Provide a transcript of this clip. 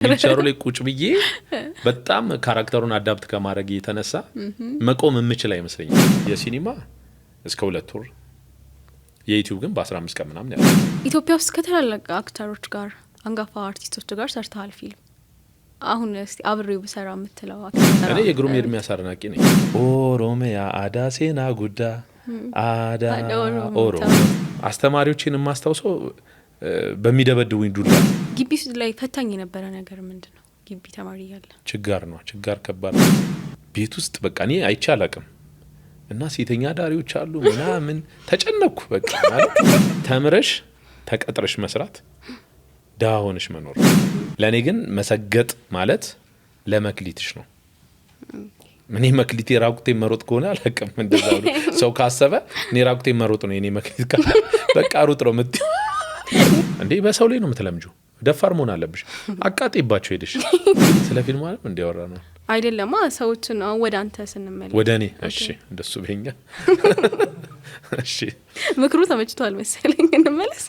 ዊልቸሩ ላይ ቁጭ ብዬ በጣም ካራክተሩን አዳፕት ከማድረግ የተነሳ መቆም የምችል አይመስለኝም። የሲኒማ እስከ 2 ወር የዩቲዩብ ግን በ15 ቀን ምናምን ያለው። ኢትዮጵያ ውስጥ ከተላላቀ አክተሮች ጋር አንጋፋ አርቲስቶች ጋር ሰርተሃል ፊልም። አሁን እስቲ አብሬው በሰራ የምትለው አክተር? እኔ የግሩም የእድሜ አሳርናቂ ነኝ። ኦሮሚያ አዳሴና ጉዳ አዳ ኦሮ አስተማሪዎችን የማስታውሰው በሚደበድቡኝ ዱላ። ግቢ ላይ ፈታኝ የነበረ ነገር ምንድነው? ግቢ ተማሪ ያለ ችጋር ነው። ችጋር ከባድ ነው። ቤት ውስጥ በቃ እኔ አይቼ አላቅም እና ሴተኛ ዳሪዎች አሉ ምናምን ተጨነኩ። በቃ ማለት ተምረሽ ተቀጥረሽ መስራት ደሃ ሆነሽ መኖር። ለኔ ግን መሰገጥ ማለት ለመክሊትሽ ነው። እኔ መክሊቴ ራቁቴ መሮጥ ከሆነ አላቅም እንደዛ ነው ሰው ካሰበ እኔ ራቁቴ መሮጥ ነው የኔ መክሊት ካለ በቃ ሩጥ ነው ምት እንዴ በሰው ላይ ነው የምትለምጂው። ደፋር መሆን አለብሽ። አቃጤባቸው ሄደሽ ስለ ፊልም ማለት እንዲያወራ ነው አይደለም። ሰዎችን ወደ አንተ ስንመለስ ወደ እኔ እሺ፣ እንደሱ በእኛ እሺ፣ ምክሩ ተመችቷል መሰለኝ እንመለስ።